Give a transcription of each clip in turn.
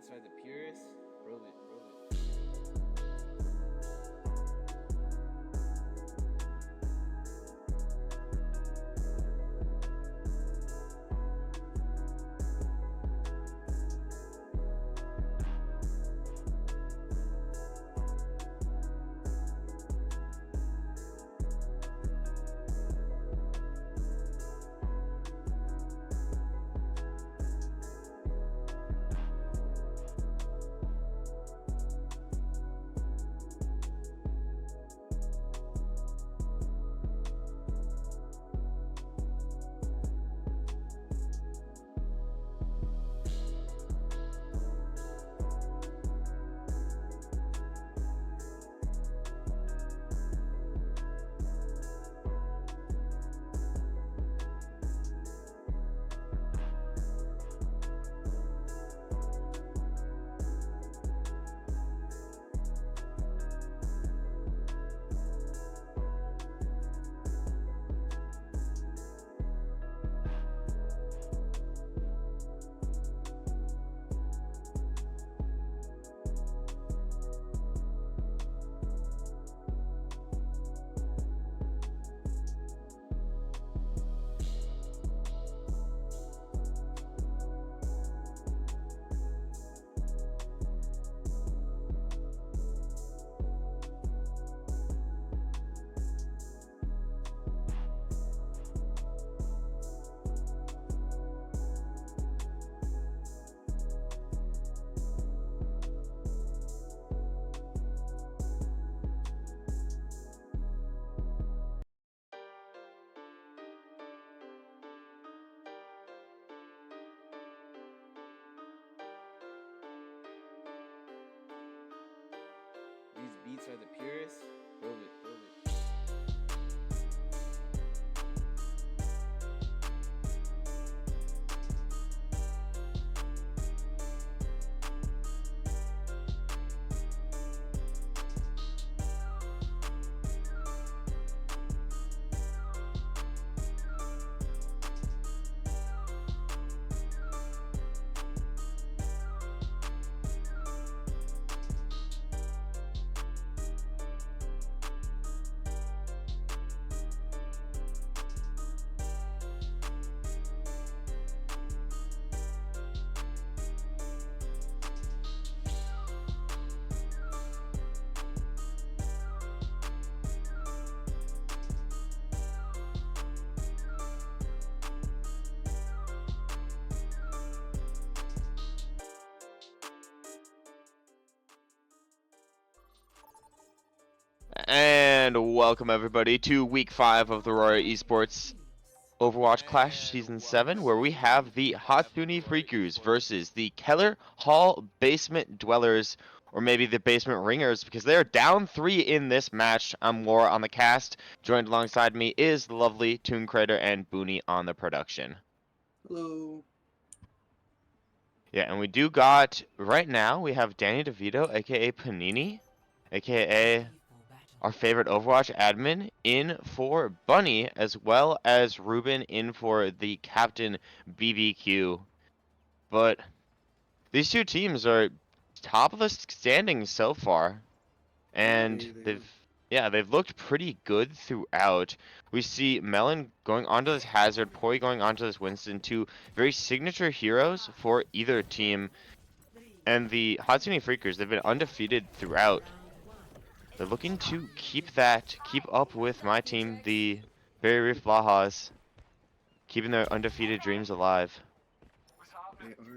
beats by the purists. Roll it, roll it. These beats are the purists. Roll it, roll it. And welcome everybody to week 5 of the Aurora Esports Overwatch Clash Season 7, where we have the Hatsune Freakus versus the Keller Hall Basement Dwellers, or maybe the Basement Ringers, because they're down 3 in this match. I'm Laura on the cast. Joined alongside me is the lovely ToonCrater and Booney on the production. Hello. Yeah, and we do got, right now, we have Danny DeVito, aka Panini, aka our favorite Overwatch admin, in for Bunny, as well as Ruben in for the Captain BBQ. But these two teams are top of the standings so far, and they've looked pretty good throughout. We see Melon going onto this Hazard, Poi going onto this Winston, two very signature heroes for either team. And the Hatsune Freakers, they've been undefeated throughout. They're looking to keep up with my team, the Berry Reef Bajas, keeping their undefeated dreams alive.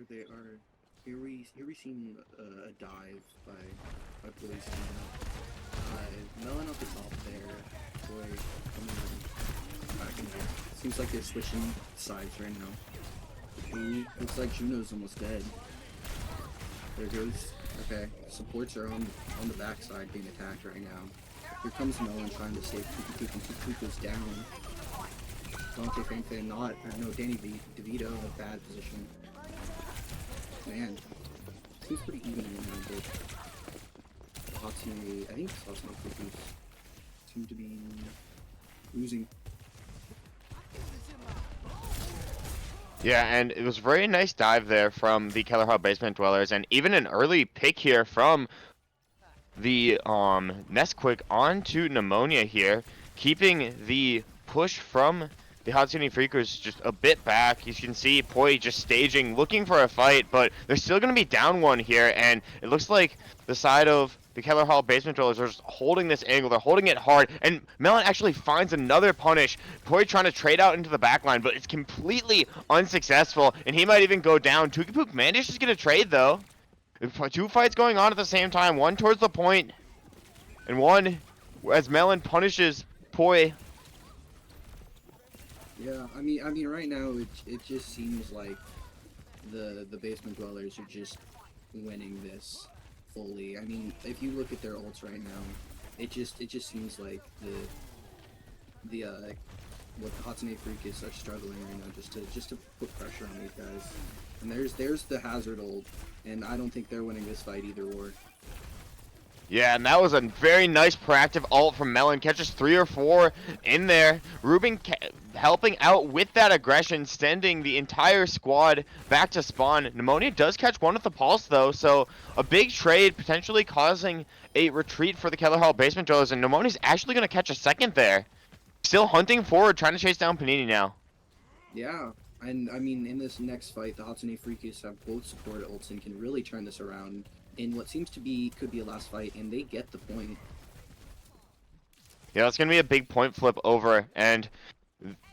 They are. Here we seen a dive by Boy's team. Melon up the top there. Boy coming in back in there. Seems like they're switching sides right now. Looks like Juno's almost dead. There goes. Okay, supports are on the backside being attacked right now. Here comes Melon trying to save Tuku, and Tuku goes down. Dante Fanfan not. No, Danny DeVito in a bad position. Man, seems pretty even in now, but Hatsune, I think Hatsune Freakus seem to be losing. Yeah, and it was a very nice dive there from the Keller Hall Basement Dwellers, and even an early pick here from the Nesquik onto Pneumonia here, keeping the push from the Hatsune Freakers just a bit back. You can see Poi just staging, looking for a fight, but they're still going to be down one here, and it looks like the side of the Keller Hall Basement Dwellers are just holding this angle. They're holding it hard, and Melon actually finds another punish. Poi trying to trade out into the backline, but it's completely unsuccessful, and he might even go down. Tukipook manages to get a trade, though. Two fights going on at the same time, one towards the point, and one as Melon punishes Poi. Yeah, I mean, right now it just seems like the basement dwellers are just winning this fully. I mean, if you look at their ults right now, it just seems like the what Hatsune Freakus are struggling right now just to put pressure on these guys. And there's the hazard ult, and I don't think they're winning this fight either or. Yeah, and that was a very nice proactive ult from Melon. Catches 3 or 4 in there. Ruben helping out with that aggression, sending the entire squad back to spawn. Pneumonia does catch one with the pulse, though, so a big trade potentially causing a retreat for the Keller Hall Basement Dwellers, and Pneumonia's actually going to catch a second there. Still hunting forward, trying to chase down Panini now. Yeah, and I mean, in this next fight, the Hatsune Freakus have both support ults and can really turn this around in what seems to be could be a last fight, and they get the point. Yeah, it's going to be a big point flip over, and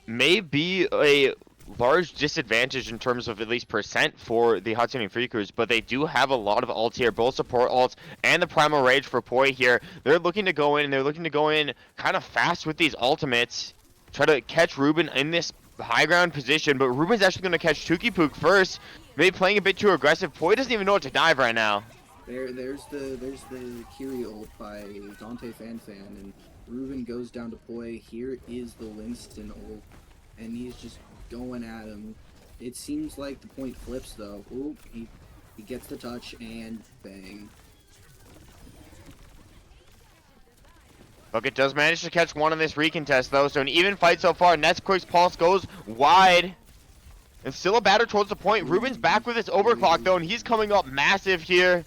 may be a large disadvantage in terms of at least percent for the Hatsune Freakers, but they do have a lot of ults here, both support ults and the Primal Rage for Poi here. They're looking to go in, and they're looking to go in kind of fast with these ultimates, try to catch Ruben in this high ground position, but Ruben's actually going to catch Tukipook first, maybe playing a bit too aggressive. Poi doesn't even know what to dive right now. There's the Kiri ult by Dante Fanfan, and Ruben goes down to Poi. Here is the Winston ult, and he's just going at him. It seems like the point flips though. Ooh, he gets the touch and bang. Bucket does manage to catch one in this recontest though, so an even fight so far. Nesquik's pulse goes wide. And still a batter towards the point. Ruben's back with his overclock though, and he's coming up massive here.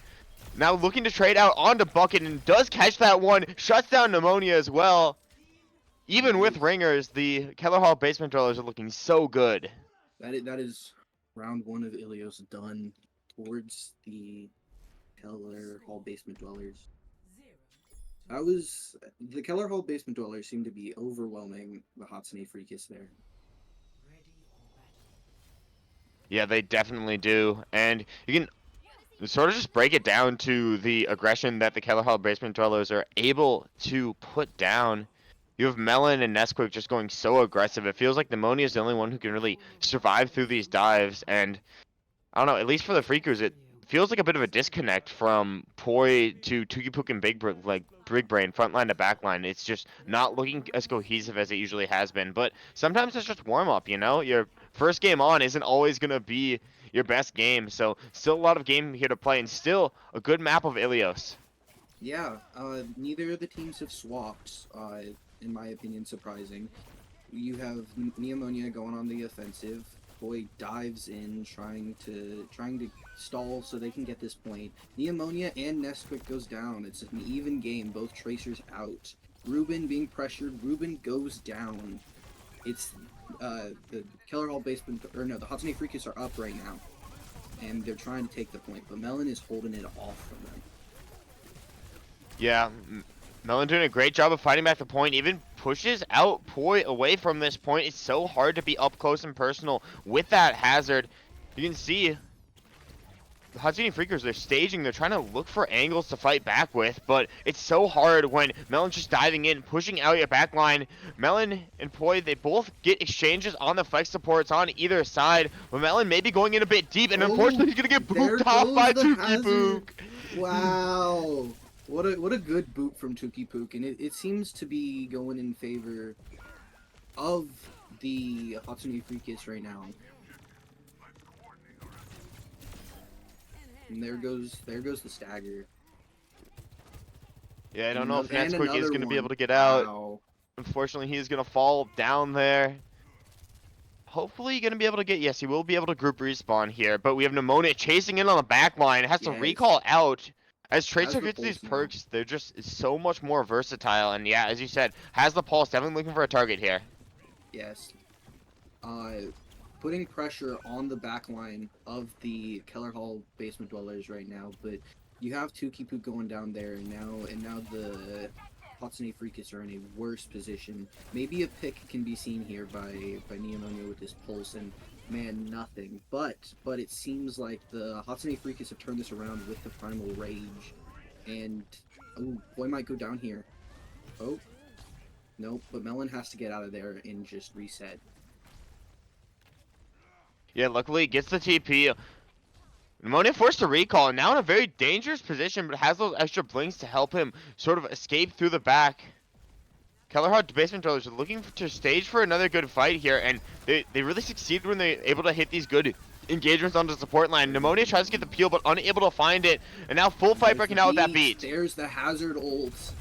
Now looking to trade out onto Bucket, and does catch that one. Shuts down Pneumonia as well. Even with ringers, the Keller Hall Basement Dwellers are looking so good. That is round 1 of Ilios done towards the Keller Hall Basement Dwellers. The Keller Hall Basement Dwellers seem to be overwhelming the Hatsune Freakus there. Yeah, they definitely do. And you can sort of just break it down to the aggression that the Keller Hall Basement Dwellers are able to put down. You have Melon and Nesquik just going so aggressive. It feels like Pneumonia is the only one who can really survive through these dives. And I don't know, at least for the Freakers, it feels like a bit of a disconnect from Poi to Tukipook and Big Brain, frontline to backline. It's just not looking as cohesive as it usually has been. But sometimes it's just warm up, you know? Your first game on isn't always going to be your best game. So still a lot of game here to play, and still a good map of Ilios. Yeah, neither of the teams have swapped, in my opinion, surprising. You have Neomonia going on the offensive. Poi dives in, trying to stall so they can get this point. Neomonia and Nesquik goes down. It's an even game, both tracers out. Ruben being pressured, Ruben goes down. It's the Keller Hall Basement, or no, the Hatsune Freakus are up right now, and they're trying to take the point, but Melon is holding it off from them. Yeah, Melon doing a great job of fighting back the point, even pushes out Poi away from this point. It's so hard to be up close and personal with that hazard. You can see the Hatsune Freakers, they're staging, they're trying to look for angles to fight back with, but it's so hard when Melon's just diving in, pushing out your back line. Melon and Poi, they both get exchanges on the flex supports on either side, but Melon may be going in a bit deep, and unfortunately he's going to get booped off by Tukipook. Wow. What a good boot from Tukipook, and it seems to be going in favor of the Hatsune Freakus right now. And there goes the stagger. Yeah, I don't know if Nesquik is going to be able to get out. Wow. Unfortunately, he's going to fall down there. hopefully going to be able to get, yes, he will be able to group respawn here, but we have Pneumonia chasing in on the back line, has to Yes. recall out. As Tracer the gets these pulse now. perks, they're just so much more versatile, and yeah, as you said, has the pulse, definitely looking for a target here. Yes. Putting pressure on the back line of the Keller Hall basement dwellers right now, but you have Tukipu going down there, and now the Hatsune Freakus are in a worse position. Maybe a pick can be seen here by Neomonia with his pulse, and man, nothing. But it seems like the Hatsune Freakus have turned this around with the Primal Rage, and oh, boy might go down here. Oh, nope, but Melon has to get out of there and just reset. Yeah, luckily he gets the TP. Pneumonia forced to recall, and now in a very dangerous position, but has those extra blinks to help him sort of escape through the back. Kellerhard basement dwellers are looking to stage for another good fight here, and they really succeed when they're able to hit these good engagements on the support line. Pneumonia tries to get the peel, but unable to find it, and now full fight breaking out with that beat. There's the hazard ults.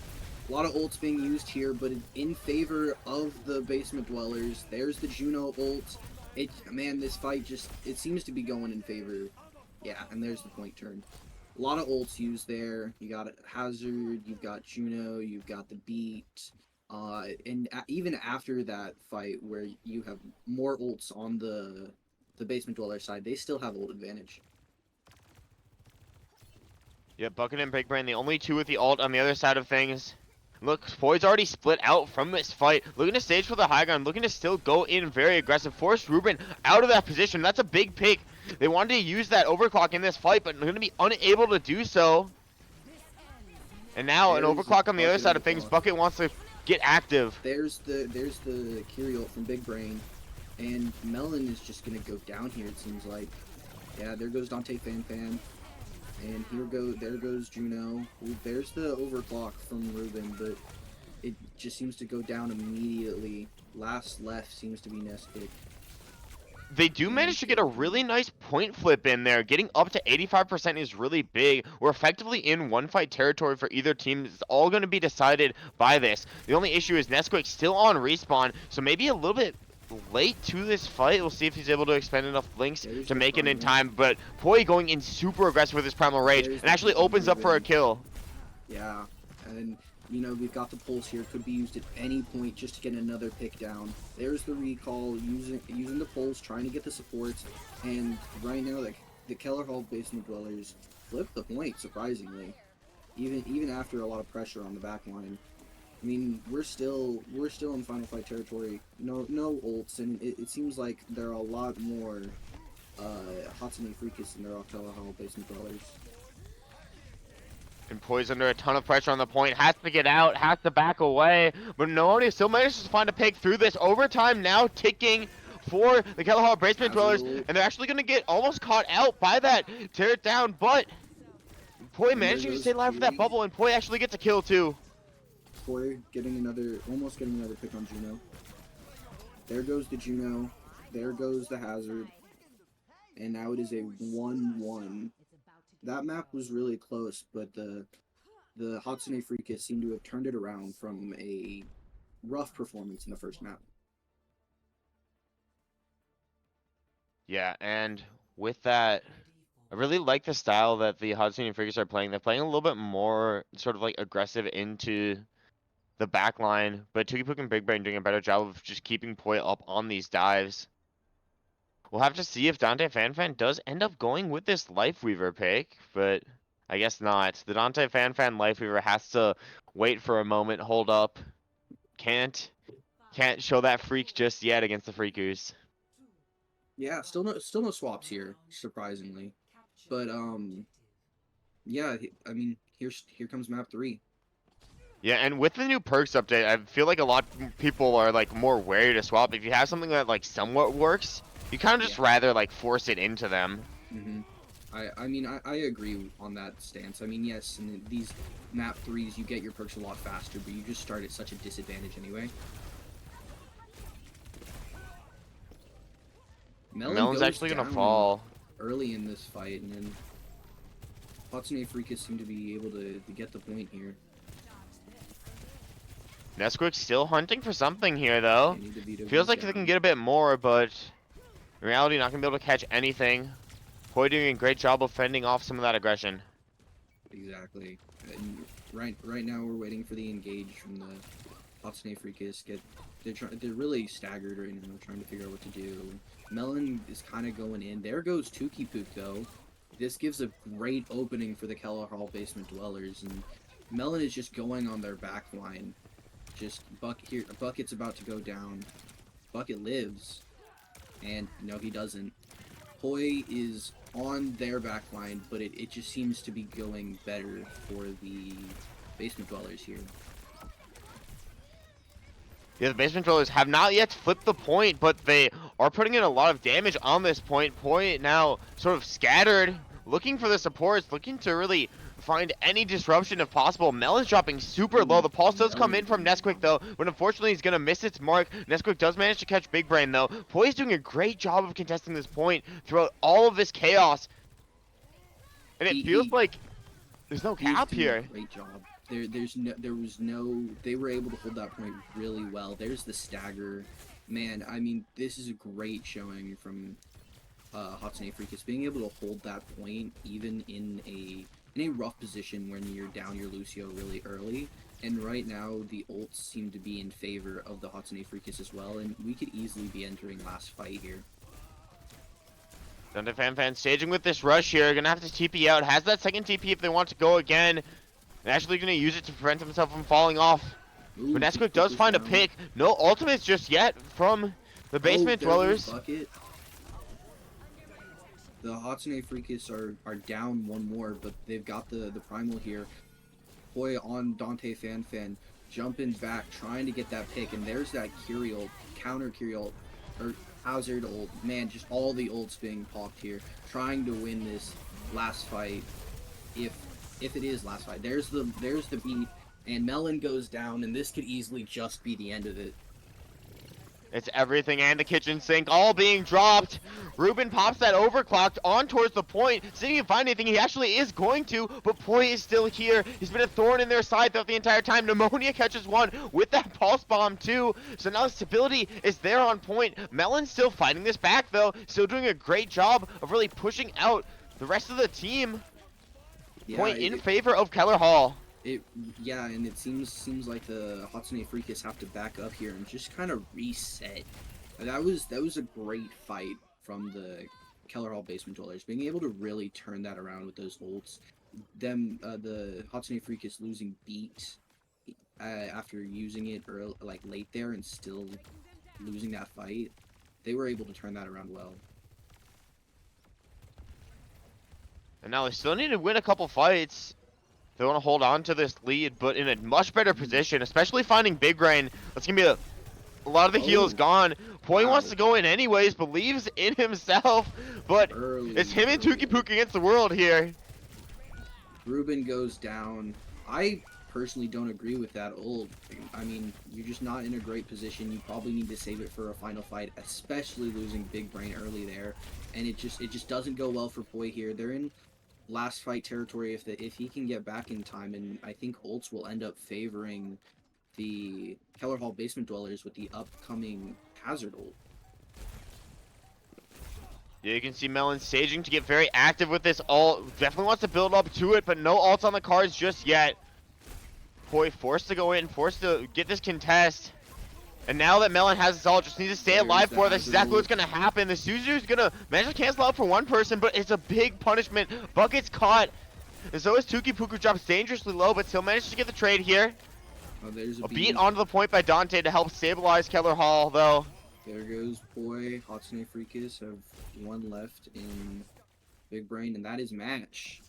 A lot of ults being used here, but in favor of the basement dwellers. There's the Juno ult. Man, this fight it seems to be going in favor. Yeah, and there's the point turn. A lot of ults used there. You got hazard, you've got Juno, you've got the beat. And even after that fight where you have more ults on the basement dweller side, they still have ult advantage. Yeah, Bucket and Big Brain, the only two with the ult on the other side of things. Look, Foy's already split out from this fight, looking to stage for the high ground, looking to still go in very aggressive, force Ruben out of that position. That's a big pick. They wanted to use that overclock in this fight, but they're going to be unable to do so. And now an overclock on the other side of things. Bucket wants to get active. There's the Kiri ult from Big Brain, and Melon is just gonna go down here. It seems like. Yeah, there goes Dante Fan, and there goes Juno. Ooh, there's the overclock from Ruben, but it just seems to go down immediately. Last left seems to be Nesquik. They do manage to get a really nice point flip in there. Getting up to 85% is really big. We're effectively in one fight territory for either team. It's all going to be decided by this. The only issue is Nesquik still on respawn, so maybe a little bit late to this fight. We'll see if he's able to expend enough blinks to make it in time. But Poi going in super aggressive with his Primal Rage and actually opens up for a kill. Yeah, and you know, we've got the pulse here, could be used at any point just to get another pick down. There's the recall, using the pulse, trying to get the supports, and right now, like, the Keller Hall basement dwellers flip the point, surprisingly. Even after a lot of pressure on the back line. I mean, we're still in final fight territory. No ults, and it seems like there are a lot more Hatsune Freakus than there are Keller Hall basement dwellers. And Poise under a ton of pressure on the point, has to get out, has to back away, but Nooni still manages to find a pick through this. Overtime now ticking for the Keller Hall basement dwellers, and they're actually going to get almost caught out by that, tear it down, but Poi managing to stay alive for that bubble, and Poi actually gets a kill too. Poi almost getting another pick on Juno. There goes the Juno, there goes the hazard, and now it is a 1-1. That map was really close, but the Hatsune Freakus seemed to have turned it around from a rough performance in the first map. Yeah, and with that, I really like the style that the Hatsune Freakus are playing. They're playing a little bit more sort of like aggressive into the back line, but Tukipuk and Big Brain doing a better job of just keeping Poi up on these dives. We'll have to see if Dante Fan does end up going with this Lifeweaver pick, but I guess not. The Dante Fan Lifeweaver has to wait for a moment, hold up. Can't show that freak just yet against the Freakus. Yeah, still no swaps here, surprisingly. But yeah, I mean, here comes map 3. Yeah, and with the new perks update, I feel like a lot of people are like more wary to swap. If you have something that like somewhat works, you kind of just rather like force it into them. I mean, I agree on that stance. I mean, yes, in these map 3s, you get your perks a lot faster, but you just start at such a disadvantage anyway. Melon's actually gonna fall early in this fight, and then Hatsune Freakus seem to be able to get the point here. Nesquik still hunting for something here though. Feels like they can get a bit more, but In reality, not gonna be able to catch anything. Poi doing a great job of fending off some of that aggression. Exactly. And right now we're waiting for the engage from the Hatsune Freakus. They're really staggered right now, trying to figure out what to do. Melon is kind of going in. There goes Tukipook though. This gives a great opening for the Keller Hall basement dwellers, and Melon is just going on their back line. Just Bucket's about to go down. Bucket lives, and no, he doesn't. Poi is on their back line, but it just seems to be going better for the basement dwellers here. Yeah, the basement dwellers have not yet flipped the point, but they are putting in a lot of damage on this point. Point now sort of scattered, looking for the supports, looking to really find any disruption if possible. Mel is dropping super low. The pulse does come in from Nesquik though, but unfortunately he's gonna miss its mark. Nesquik does manage to catch Big Brain though. Poi is doing a great job of contesting this point throughout all of this chaos. And it feels like there's no cap here. Great job. They were able to hold that point really well. There's the stagger. Man, I mean, this is a great showing from Hatsune Freakus. Being able to hold that point even in a rough position when you're down your Lucio really early. And right now, the ults seem to be in favor of the Hatsune Freakus as well, and we could easily be entering last fight here. Dante Fan staging with this rush here. Gonna have to TP out. Has that second TP if they want to go again. And actually gonna use it to prevent himself from falling off. Ooh, but Nesquik does find a pick. No ultimates just yet from the basement dwellers. Bucket. The Hatsune Freakus are down one more, but they've got the primal here. Poi on Dante Fan, jumping back, trying to get that pick, and there's that Curial, counter Curial, or Hazard ult. Man, just all the ults being popped here, trying to win this last fight. If it is last fight, there's the beat, and Melon goes down, and this could easily just be the end of it. It's everything and the kitchen sink all being dropped. Ruben pops that overclocked on towards the point. See if he can find anything. He actually is going to, but Poi is still here. He's been a thorn in their side throughout the entire time. Pneumonia catches one with that pulse bomb too. So now the stability is there on point. Melon's still fighting this back though. Still doing a great job of really pushing out the rest of the team. Yeah, Point in favor of Keller Hall. And it seems like the Hatsune Freakus have to back up here and just kind of reset. That was a great fight from the Keller Hall basement dwellers, being able to really turn that around with those ults. The Hatsune Freakus losing beat after using it late there and still losing that fight. They were able to turn that around well. And now they still need to win a couple fights. They want to hold on to this lead, but in a much better position, especially finding Big Brain. That's going to be a lot of the heal is gone. Poi wants to go in anyways, believes in himself, but it's him and Tukipook against the world here. Ruben goes down. I personally don't agree with that ult. I mean, you're just not in a great position. You probably need to save it for a final fight, especially losing Big Brain early there. And it just doesn't go well for Poi here. They're in last fight territory if he can get back in time, and I think ults will end up favoring the Keller Hall basement dwellers with the upcoming Hazard ult. Yeah, you can see Melon staging to get very active with this ult. Definitely wants to build up to it, but no ults on the cards just yet. Poi forced to go in, forced to get this contest. And now that Melon has his ult, just needs to stay alive for it. That's exactly what's going to happen. The Suzu's going to manage to cancel out for one person, but it's a big punishment. Bucket's caught. And so is Tukipook, who drops dangerously low, but still managed to get the trade here. Oh, there's a beat onto the point by Dante to help stabilize Keller Hall, though. There goes Poi. Hatsune Freakus have one left in Big Brain, and that is match.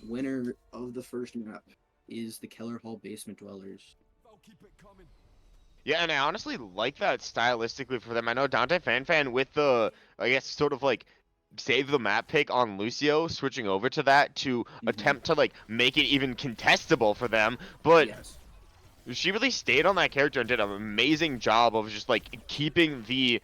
Winner of the first map is the Keller Hall basement dwellers. Yeah, and I honestly like that stylistically for them. I know Dante Fan with the, I guess, sort of like save the map pick on Lucio, switching over to that to attempt to like make it even contestable for them. But she really stayed on that character and did an amazing job of just like keeping the,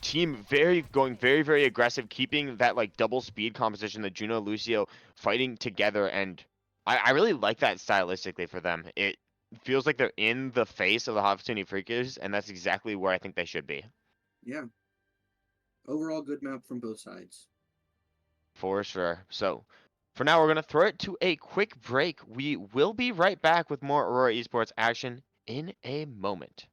team going very, very aggressive, keeping that like double speed composition, the Juno Lucio fighting together. And I really like that stylistically for them. It feels like they're in the face of the Hatsune Freakus, and that's exactly where I think they should be. Yeah. overall good map from both sides. For sure. So, for now, we're going to throw it to a quick break. We will be right back with more Aurora Esports action in a moment.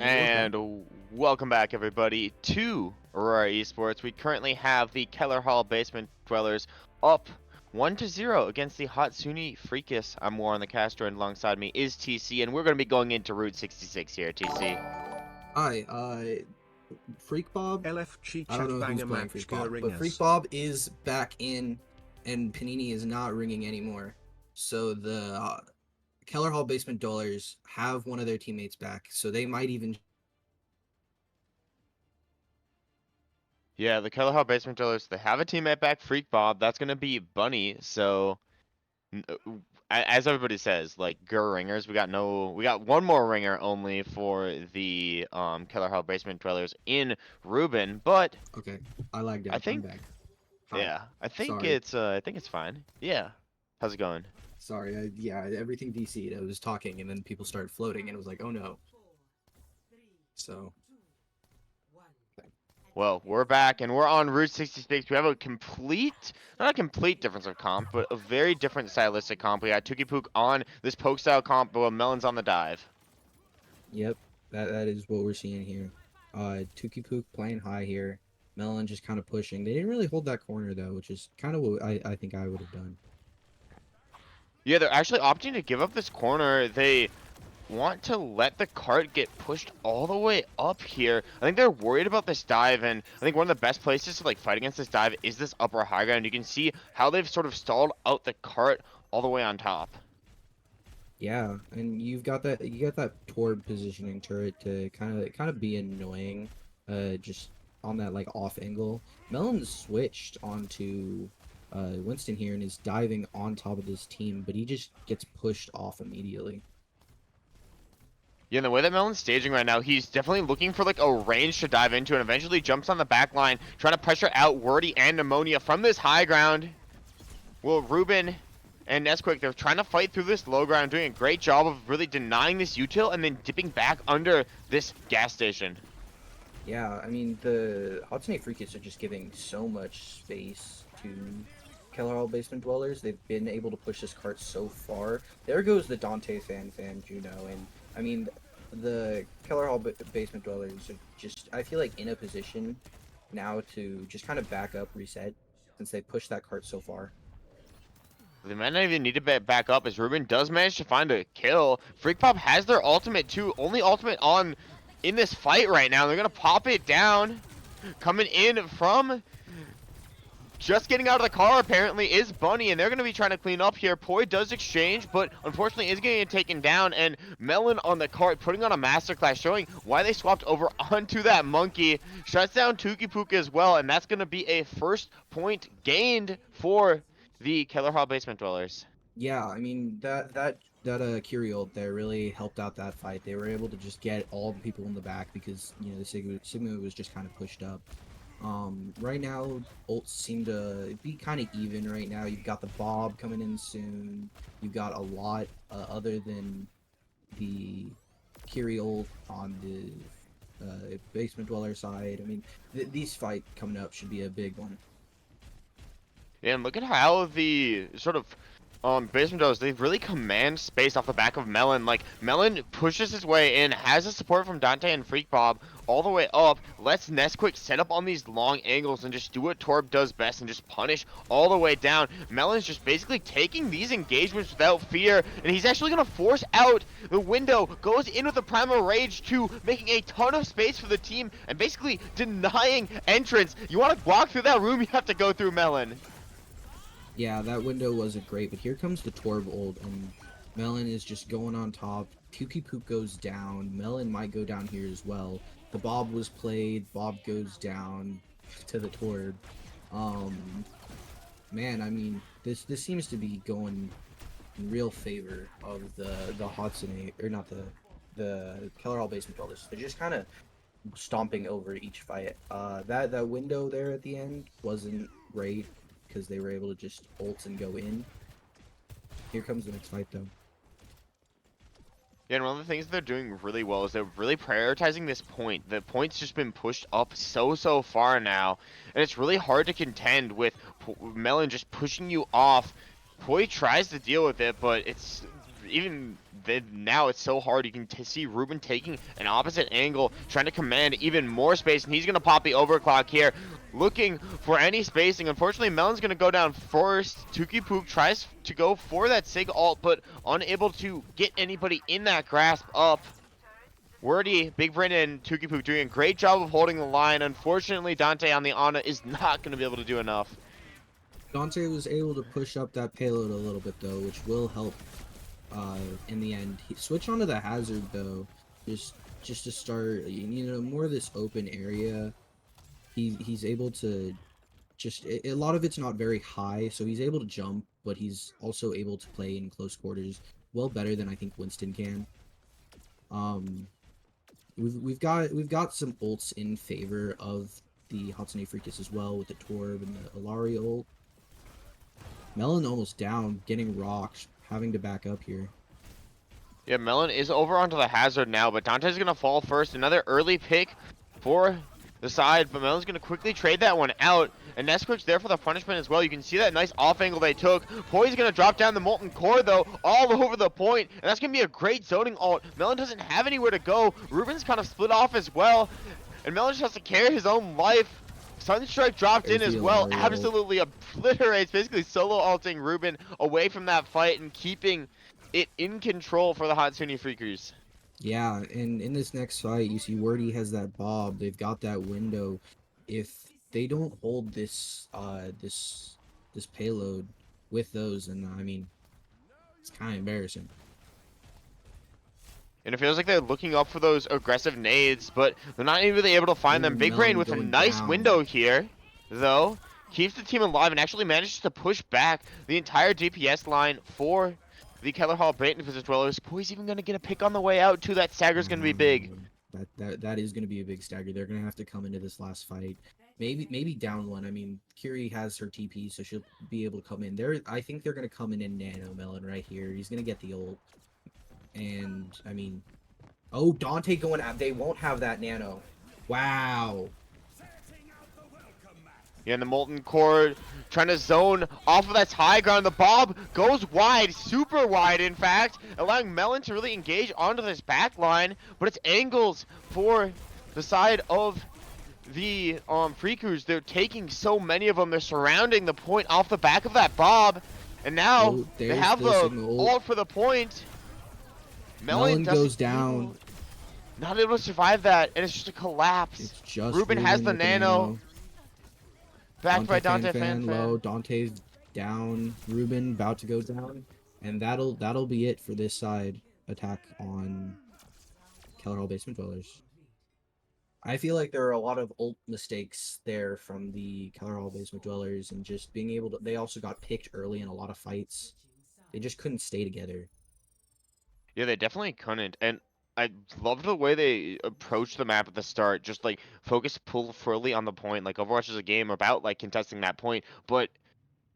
And welcome back, everybody, to Aurora Esports. We currently have the Keller Hall Basement Dwellers up 1-0 against the Hatsune Freakus. I'm War on the caster, and alongside me is TC, and we're going to be going into Route 66 here, TC. Hi, Freak Bob. LFG I don't know who's playing Freak Bob, but Freak Bob is back in, and Panini is not ringing anymore. So the Keller Hall Basement Dwellers have one of their teammates back, so they might even. Yeah, the Keller Hall Basement Dwellers, they have a teammate back, Freak Bob. That's going to be Bunny, so as everybody says, like, ringers, we got one more ringer only for the Keller Hall Basement Dwellers in Ruben, but Okay, I lagged out. I'm back. Hi. Yeah, I think Sorry. it's fine. Yeah. How's it going? Sorry, yeah, everything DC'd. I was talking, and then people started floating, and it was like, oh no. So. Well, we're back, and we're on Route 66. We have a not a complete difference of comp, but a very different stylistic comp. We got Tuki on this poke style comp, but Melon's on the dive. Yep, that is what we're seeing here. Tuki playing high here. Melon just kind of pushing. They didn't really hold that corner, though, which is kind of what I think I would have done. Yeah, they're actually opting to give up this corner. They want to let the cart get pushed all the way up here. I think they're worried about this dive, and I think one of the best places to like fight against this dive is this upper high ground. You can see how they've sort of stalled out the cart all the way on top. Yeah, and you got that toward positioning turret to kind of be annoying, just on that like off angle. Melon switched onto Winston here and is diving on top of this team, but he just gets pushed off immediately. Yeah, and the way that Melon's staging right now, he's definitely looking for like a range to dive into, and eventually jumps on the back line, trying to pressure out Wordy and Pneumonia from this high ground. Well, Ruben and Nesquik, they're trying to fight through this low ground, doing a great job of really denying this util and then dipping back under this gas station. Yeah, I mean, the Hatsune Freakus are just giving so much space to Keller Hall Basement Dwellers. They've been able to push this cart so far. There goes the Dante fan Juno, and I mean, the Keller Hall Basement Dwellers are just, I feel like, in a position now to just kind of back up, reset, since they pushed that cart so far. They might not even need to back up, as Ruben does manage to find a kill. Freak Pop has their ultimate too, only ultimate on in this fight right now. They're gonna pop it down. Coming in from just getting out of the car apparently is Bunny, and they're going to be trying to clean up here. Poi does exchange, but unfortunately is getting taken down, and Melon on the cart putting on a masterclass, showing why they swapped over onto that monkey. Shuts down Tuki as well, and that's going to be a first point gained for the Keller Hall Basement Dwellers. Yeah, I mean, that Kyriel there really helped out that fight. They were able to just get all the people in the back because, you know, the Sigma was just kind of pushed up. Right now, ults seem to be kind of even right now. You've got the Bob coming in soon. You've got a lot other than the Kyriel on the Basement Dweller side. I mean, these fight coming up should be a big one. Yeah, and look at how the sort of Basement Dwellers, they really command space off the back of Melon. Like, Melon pushes his way in, has the support from Dante and Freak Bob all the way up, lets Nesquik set up on these long angles and just do what Torb does best and just punish all the way down. Melon's just basically taking these engagements without fear, and he's actually going to force out the window, goes in with the Primal Rage 2, making a ton of space for the team and basically denying entrance. You want to walk through that room, you have to go through Melon. Yeah, that window wasn't great, but here comes the Torb ult, and Melon is just going on top. Tuki goes down. Melon might go down here as well. The Bob was played. Bob goes down to the Torb. Man, I mean, this seems to be going in real favor of the Hatsune, or not the Keller Hall Basement Dwellers. They're just kind of stomping over each fight. That window there at the end wasn't great, because they were able to just ult and go in. Here comes the next fight, though. Yeah, and one of the things they're doing really well is they're really prioritizing this point. The point's just been pushed up so far now, and it's really hard to contend with Melon just pushing you off. Poi tries to deal with it, but it's even now it's so hard. You can see Ruben taking an opposite angle, trying to command even more space, and he's going to pop the overclock here, looking for any spacing. Unfortunately, Melon's going to go down first. ToonCrater tries to go for that Sig ult, but unable to get anybody in that grasp up. Wordy, Big Brain, and ToonCrater doing a great job of holding the line. Unfortunately, Dante on the Ana is not going to be able to do enough. Dante was able to push up that payload a little bit though, which will help in the end. Switch onto the hazard though, just to start, you know, more of this open area. He's able to just a lot of it's not very high, so he's able to jump, but he's also able to play in close quarters well better than I think Winston can. We've got some ults in favor of the Hatsune Freakus as well, with the Torb and the Alari ult. Melon almost down, getting rocked, having to back up here. Yeah, Melon is over onto the hazard now, but Dante's going to fall first. Another early pick for the side, but Melon's going to quickly trade that one out. And Nesquik's there for the punishment as well. You can see that nice off angle they took. Poi's going to drop down the Molten Core, though, all over the point. And that's going to be a great zoning ult. Melon doesn't have anywhere to go. Ruben's kind of split off as well. And Melon just has to carry his own life. Sunstrike dropped in as well. Absolutely obliterates, basically solo ulting Ruben away from that fight and keeping it in control for the Hatsune Freakers. Yeah, and in this next fight, you see Wordy has that Bob. They've got that window. If they don't hold this this payload with those, and I mean, it's kind of embarrassing. And it feels like they're looking up for those aggressive nades, but they're not even really able to find them. Big Brain with a nice window here, though, keeps the team alive and actually manages to push back the entire DPS line for the Keller Hall Brayton Visit Dwellers. Poi's even going to get a pick on the way out, too. That stagger's going to be big. That is going to be a big stagger. They're going to have to come into this last fight. Maybe down one. I mean, Kiri has her TP, so she'll be able to come in. I think they're going to come in Nano Melon right here. He's going to get the ult. And, I mean... Oh, Dante going out. They won't have that Nano. Wow. Yeah, and the Molten Core trying to zone off of that high ground. The Bob goes wide, super wide, in fact, allowing Melon to really engage onto this back line. But it's angles for the side of the Freakers. They're taking so many of them. They're surrounding the point off the back of that Bob. And now they have the ult for the point. Melon goes down. Not able to survive that, and it's just a collapse. It's just Ruben has the nano. Backed by Dante Fan. Low. Dante's down. Ruben about to go down, and that'll be it for this side attack on Keller Hall Basement Dwellers. I feel like there are a lot of ult mistakes there from the Keller Hall Basement Dwellers, and just being able to. They also got picked early in a lot of fights. They just couldn't stay together. Yeah, they definitely couldn't, and I loved the way they approached the map at the start. Just like focus, pull fully on the point. Like Overwatch is a game about like contesting that point, but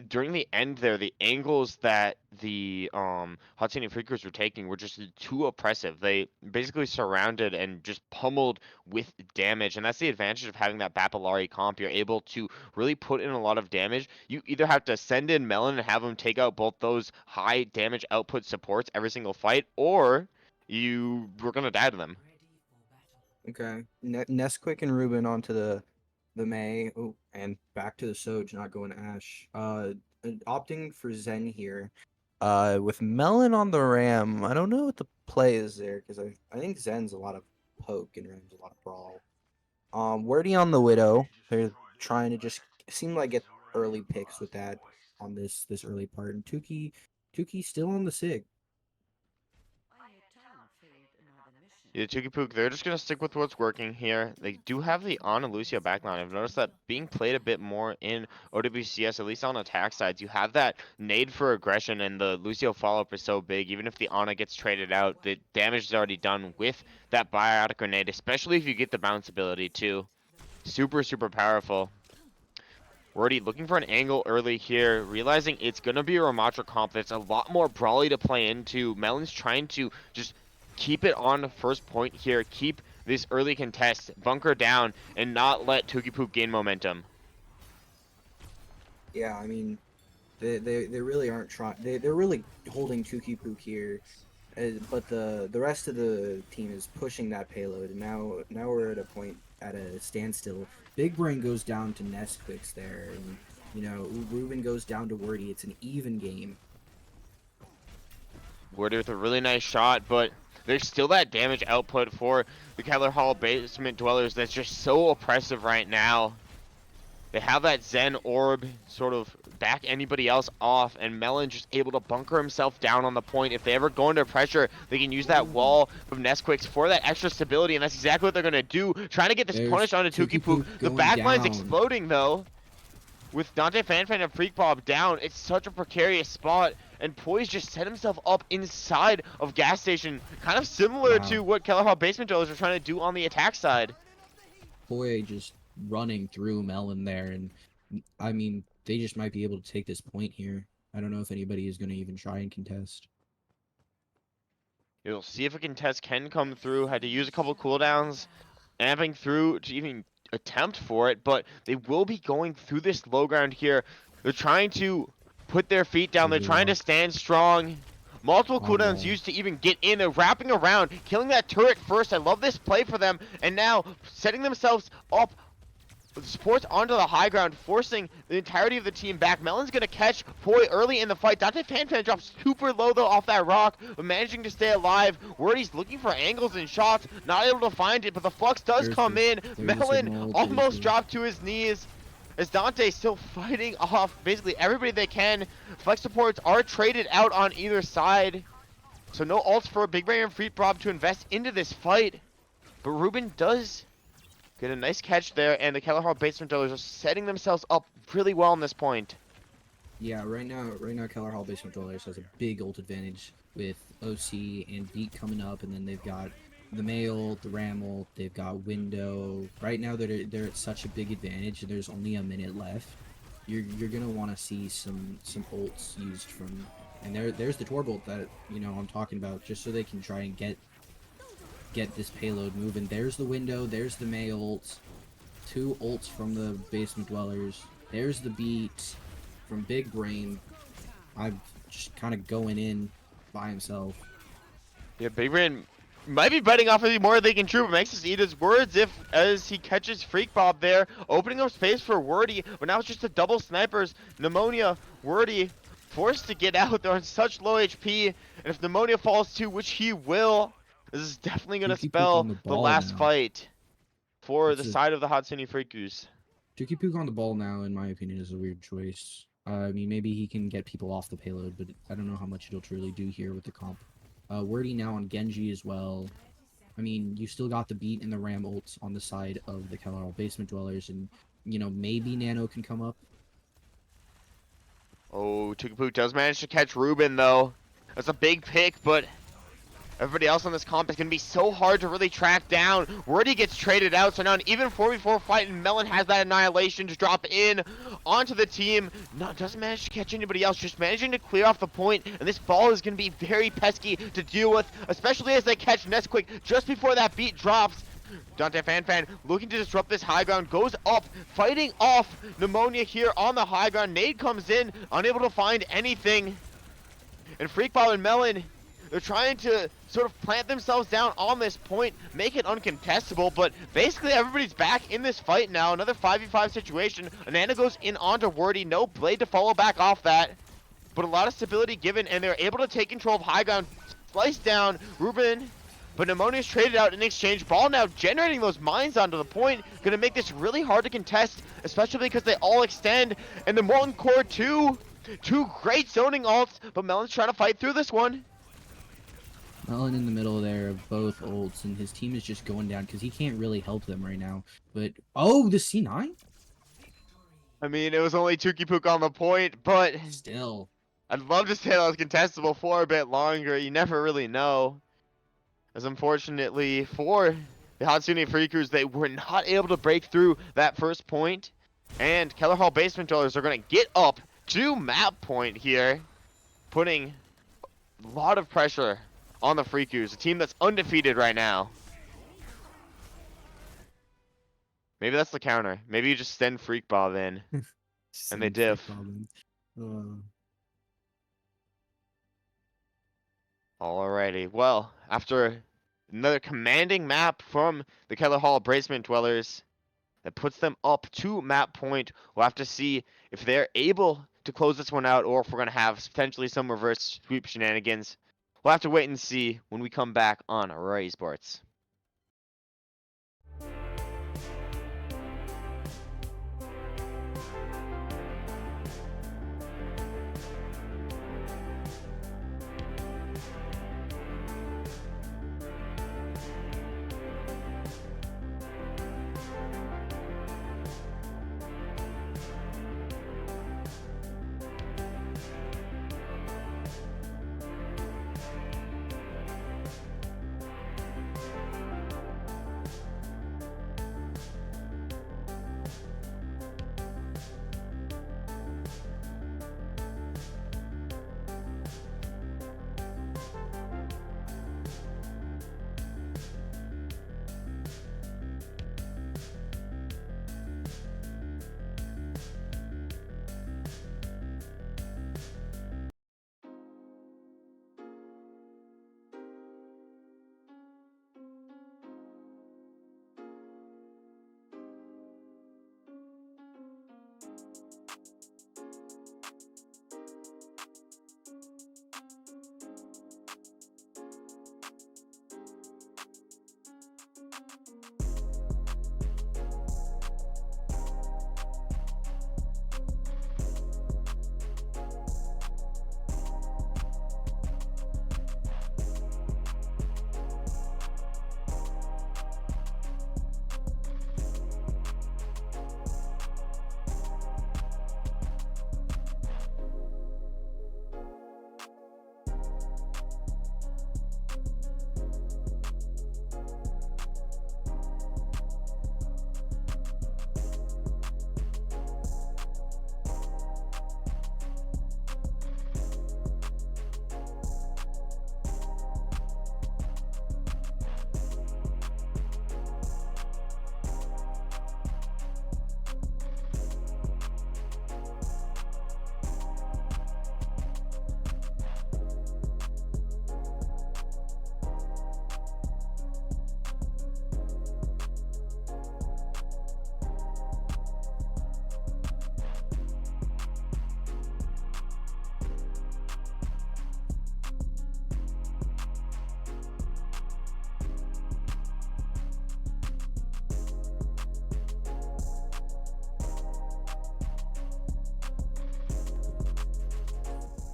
during the end there, the angles that the Hatsune Freakers were taking were just too oppressive. They basically surrounded and just pummeled with damage, and that's the advantage of having that Bapalari comp. You're able to really put in a lot of damage. You either have to send in Melon and have him take out both those high damage output supports every single fight, or you were gonna die to them. Okay, Nesquik and Ruben onto the May. Oh, and back to the Soj, not going to Ash. Opting for Zen here. With Melon on the Ram, I don't know what the play is there, because I think Zen's a lot of poke and Ram's a lot of brawl. Wordy on the Widow. They're trying to just seem like get early picks with that on this early part. And Tuki still on the Sig. Yeah, ToonCrater, they're just going to stick with what's working here. They do have the Ana Lucio backline. I've noticed that being played a bit more in OWCS, at least on attack sides. You have that nade for aggression, and the Lucio follow-up is so big. Even if the Ana gets traded out, the damage is already done with that biotic grenade, especially if you get the bounce ability too. Super, super powerful. We're already looking for an angle early here, realizing it's going to be a Ramatra comp that's a lot more brawly to play into. Melon's trying to just keep it on the first point here, keep this early contest, bunker down, and not let ToonCrater gain momentum. Yeah, I mean, They really aren't trying. They're really holding Tuki Pook here, but the rest of the team is pushing that payload. And now we're at a point at a standstill. Big Brain goes down to Nesquix there, and Ruben goes down to Wordy. It's an even game. Wordy with a really nice shot, but there's still that damage output for the Keller Hall basement dwellers that's just so oppressive right now. They have that Zen orb sort of back anybody else off, and Melon just able to bunker himself down on the point. If they ever go into pressure, they can use that wall of Nesquix for that extra stability, and that's exactly what they're going to do. Trying to get this punish onto Tukipook. The backline's exploding, though. With Dante Fanfan and Freak Bob down, it's such a precarious spot, and Poise just set himself up inside of gas station, kind of similar to what Keller Hall basement dwellers are trying to do on the attack side. Poise just running through Melon there, and I mean, they just might be able to take this point here. I don't know if anybody is going to even try and contest. You'll see if a contest can come through. Had to use a couple cooldowns, amping through to even attempt for it, but they will be going through this low ground here. They're trying to put their feet down. They're trying to stand strong. Multiple cooldowns used to even get in. They're wrapping around, killing that turret first. I love this play for them, and now setting themselves up supports onto the high ground, forcing the entirety of the team back. Melon's gonna catch Poi early in the fight. Dante Fanfan drops super low though off that rock, but managing to stay alive. Wordy's looking for angles and shots, not able to find it, but the flux does come in. Melon almost dropped to his knees as Dante still fighting off basically everybody they can. Flex supports are traded out on either side, so no ults for Big Brain and Freak Bob to invest into this fight, but Ruben does get a nice catch there, and the Keller Hall basement dwellers are setting themselves up really well on this point. Yeah, right now Keller Hall basement dwellers has a big ult advantage with OC and Beat coming up, and then they've got the May ult, the Ram ult, they've got Window. Right now they're at such a big advantage. There's only a minute left. You're gonna want to see some ults used from, and there's the Torbolt that I'm talking about, just so they can try and get this payload moving. There's the Window, there's the May ult, 2 ults from the basement dwellers. There's the Beat from Big Brain. I'm just kind of going in by himself. Yeah, Big Brain might be betting off of more they can true, but makes us eat his words as he catches Freak Bob there, opening up space for Wordy, but now it's just a double snipers. Pneumonia, Wordy forced to get out. They're on such low HP, and if Pneumonia falls too, which he will, this is definitely going to spell the last fight for the side of the Hatsune Freakus. Tukipook on the ball now, in my opinion, is a weird choice. I mean, maybe he can get people off the payload, but I don't know how much it'll truly do here with the comp. Wordy now on Genji as well. I mean, you still got the Beat and the Ram ults on the side of the Keller Hall basement dwellers, and, maybe Nano can come up. Oh, Tukipook does manage to catch Ruben, though. That's a big pick, but everybody else on this comp is going to be so hard to really track down. Wordy gets traded out, so now an even 4v4 fight, and Melon has that annihilation to drop in onto the team. Doesn't manage to catch anybody else, just managing to clear off the point, and this ball is going to be very pesky to deal with, especially as they catch Nesquik just before that Beat drops. Dante Fanfan looking to disrupt this high ground, goes up, fighting off Pneumonia here on the high ground. Nade comes in, unable to find anything, and Freak Bob and Melon, they're trying to sort of plant themselves down on this point, make it uncontestable, but basically everybody's back in this fight now. Another 5v5 situation. Ananda goes in onto Wordy, no Blade to follow back off that, but a lot of stability given, and they're able to take control of high ground, slice down Ruben, but Pneumonia's traded out in exchange. Ball now generating those mines onto the point, gonna make this really hard to contest, especially because they all extend, and the Molten Core 2 great zoning ults, but Melon's trying to fight through this one. Melon in the middle there of both ults, and his team is just going down because he can't really help them right now. But, oh, the C9? I mean, it was only Tukipook on the point, but Still. I'd love to say that was contestable for a bit longer. You never really know. As unfortunately for the Hatsune Freakus, they were not able to break through that first point. And Keller Hall basement dwellers are going to get up to map point here, putting a lot of pressure on the Freakus, a team that's undefeated right now. Maybe that's the counter. Maybe you just send Freak Bob in, and they diff. Alrighty, well, after another commanding map from the Keller Hall Basement Dwellers that puts them up to map point, we'll have to see if they're able to close this one out or if we're going to have potentially some reverse sweep shenanigans. We'll have to wait and see when we come back on Aurora Esports.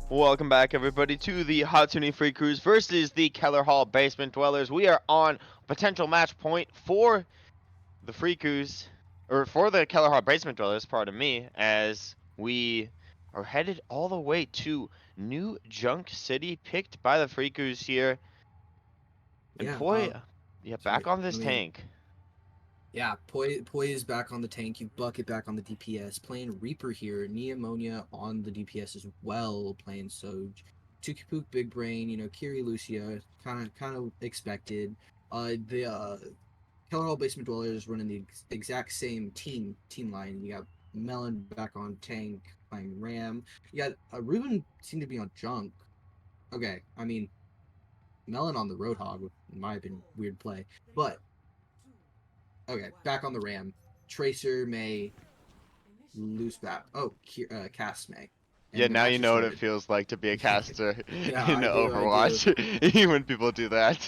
Welcome back, everybody, to the Hatsune Freakus versus the Keller Hall Basement Dwellers. We are on potential match point for the Freakus, or for the Keller Hall Basement Dwellers, pardon me, as we are headed all the way to New Junk City, picked by the Freakus here. And Yeah. Poi, yeah, Sorry. back on this Let me. tank. Yeah, Poi is back on the tank. You Bucket back on the DPS. Playing Reaper here. Neomonia on the DPS as well. Playing Soj. Tukipook, Big Brain. Kiri, Lucia. Kind of expected. The Keller Hall Basement Dwellers running the exact same team line. You got Melon back on tank playing Ram. You got Ruben seemed to be on Junk. Okay, I mean Melon on the Roadhog, in my opinion, weird play, but. Okay, back on the Ram. Tracer may lose back. Oh, Cass may. Yeah, And the now match you has know what it started. feels like to be a caster Yeah, in I do. Overwatch, when people do that.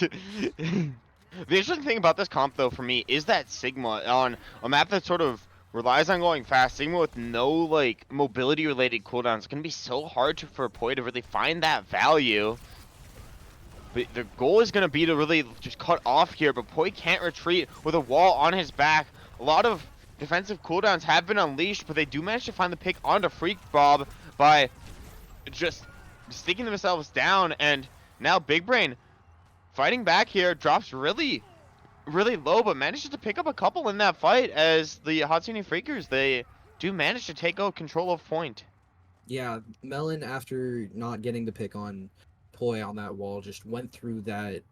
The interesting thing about this comp, though, for me, is that Sigma on a map that sort of relies on going fast. Sigma with no, like, mobility-related cooldowns. It's going to be so hard for Poi to really find that value. But the goal is going to be to really just cut off here, but Poi can't retreat with a wall on his back. A lot of defensive cooldowns have been unleashed, but they do manage to find the pick onto Freak Bob by just sticking themselves down, and now Big Brain fighting back here drops really low, but manages to pick up a couple in that fight as the Hatsune Freakers, they do manage to take out control of point. Yeah, Melon, after not getting the pick on Poi on that wall, just went through that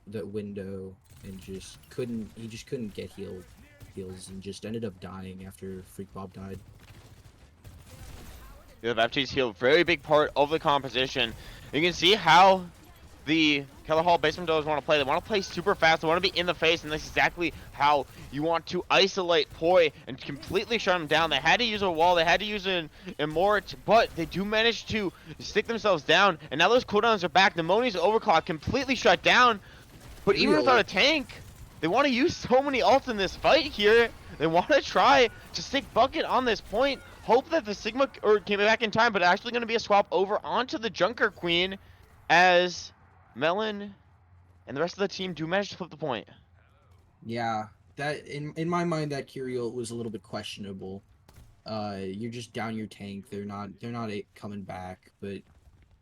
window and just couldn't get heals and just ended up dying after Freak Bob died. The FT's heal, very big part of the composition. You can see how the Keller Hall basement dwellers want to play. They want to play super fast. They want to be in the face, and that's exactly how you want to isolate Poi and completely shut him down. They had to use a wall. They had to use an Immort, but they do manage to stick themselves down, and now those cooldowns are back. Pneumonia's overclock completely shut down, but even without a tank, they want to use so many ults in this fight here. They want to try to stick Bucket on this point, hope that the Sigma came back in time, but actually going to be a swap over onto the Junker Queen as Melon and the rest of the team do manage to flip the point. Yeah, that in my mind that Curiel was a little bit questionable. You're just down your tank. They're not coming back, but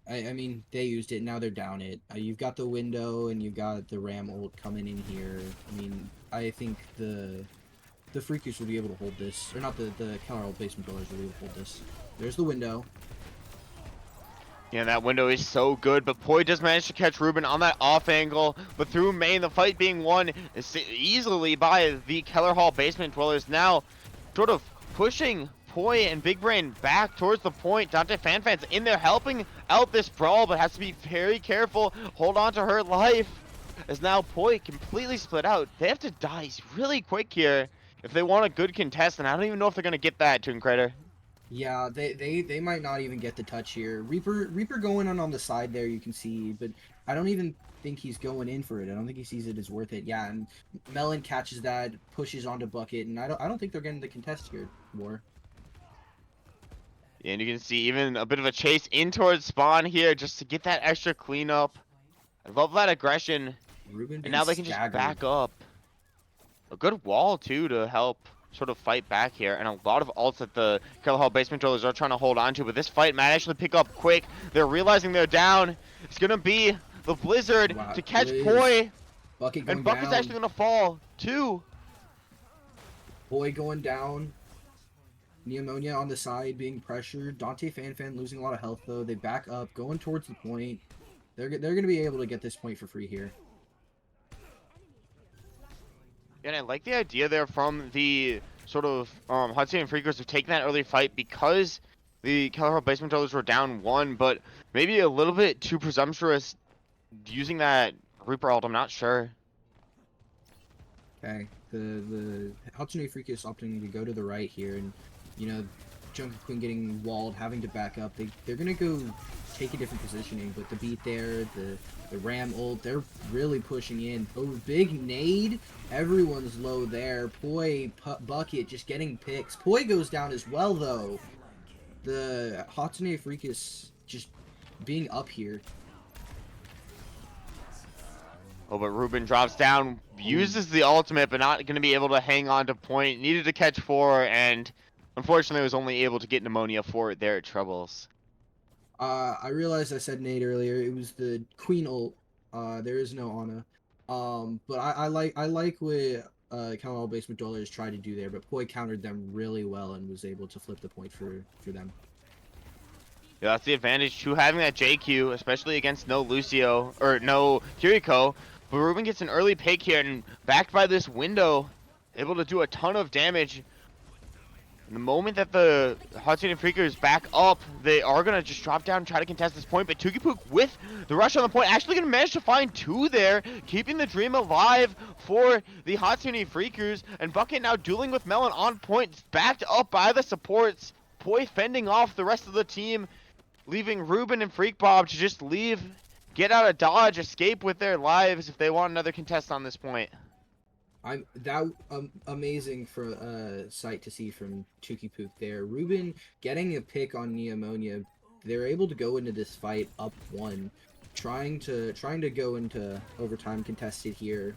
I mean they used it. Now they're down it. You've got the window and you've got the Ram ult coming in here. I mean I think the Freakus will be able to hold this, or not the Keller basement dwellers will be able to hold this. There's the window. Yeah, that window is so good, but Poi does manage to catch Ruben on that off angle, but through main, the fight being won easily by the Keller Hall basement dwellers, now sort of pushing Poi and Big Brain back towards the point. Dante Fanfan's in there helping out this brawl, but has to be very careful, hold on to her life, as now Poi completely split out. They have to die really quick here if they want a good contest, and I don't even know if they're going to get that, ToonCrater. Yeah, they might not even get the touch here. Reaper going on the side there, you can see, but I don't even think he's going in for it. I don't think he sees it as worth it. Yeah, and Melon catches that, pushes onto Bucket, and I don't think they're getting the contest here more. And you can see even a bit of a chase in towards spawn here just to get that extra cleanup. I love that aggression. Ruben And now they can just back up. A good wall too to help sort of fight back here, and a lot of ults that the Keller Hall basement dwellers are trying to hold on to, but this fight might actually pick up quick. They're realizing they're down. It's gonna be the Blizzard to catch Poi, and Bucket's actually gonna fall too. Poi going down. Pneumonia on the side being pressured. Dante Fanfan losing a lot of health though. They back up, going towards the point. They're gonna be able to get this point for free here. And I like the idea there from the sort of Hatsune and Freakus of taking that early fight because the Keller Hall basement dwellers were down 1, but maybe a little bit too presumptuous using that Reaper ult. I'm not sure. Okay, the Hatsune Freakus opting to go to the right here, and you know, Junker Queen getting walled, having to back up. They're gonna go take a different positioning, but the beat there, the Ram ult, they're really pushing in. Oh, big nade. Everyone's low there. Poi, Bucket just getting picks. Poi goes down as well, though. The Hatsune Freakus just being up here. Oh, but Ruben drops down, uses the ultimate, but not going to be able to hang on to point. Needed to catch 4, and unfortunately was only able to get Pneumonia for their troubles. I realized I said nade earlier. It was the Queen ult. There is no Ana. But I like what Keller basement dwellers tried to do there, but Poi countered them really well and was able to flip the point for them. Yeah, that's the advantage to having that JQ, especially against no Lucio or no Kiriko. But Ruben gets an early pick here, and backed by this window, able to do a ton of damage. And the moment that the Hatsune and Freakers back up, they are going to just drop down and try to contest this point. But Tukipook with the rush on the point, actually going to manage to find 2 there, keeping the dream alive for the Hatsune Freakers. And Bucket now dueling with Melon on point, backed up by the supports. Poi fending off the rest of the team, leaving Ruben and Freak Bob to just leave, get out of dodge, escape with their lives if they want another contest on this point. Amazing for sight to see from Tukipook there. Ruben getting a pick on Pneumonia. They're able to go into this fight up 1, trying to go into overtime contested here.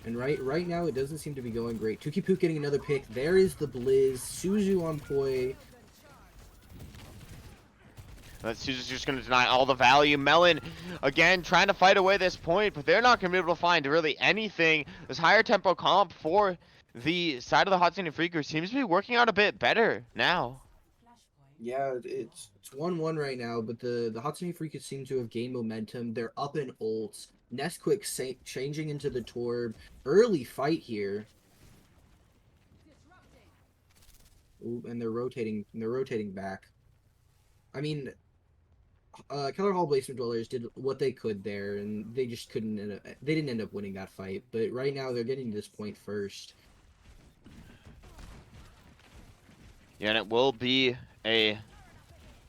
And right now it doesn't seem to be going great. Tukipook getting another pick. There is the Blizz. Suzu on Poi. Suzu's just going to deny all the value. Melon, again, trying to fight away this point, but they're not going to be able to find really anything. This higher tempo comp for the side of the Hatsune and Freakers seems to be working out a bit better now. Yeah, it's 1-1 right now, but the Hatsune Freakers seem to have gained momentum. They're up in ults. Nesquik changing into the Torb. Early fight here. Ooh, and they're rotating back. I mean, Keller Hall Basement Dwellers did what they could there, and they just couldn't. They didn't end up winning that fight. But right now, they're getting to this point first. Yeah, and it will be a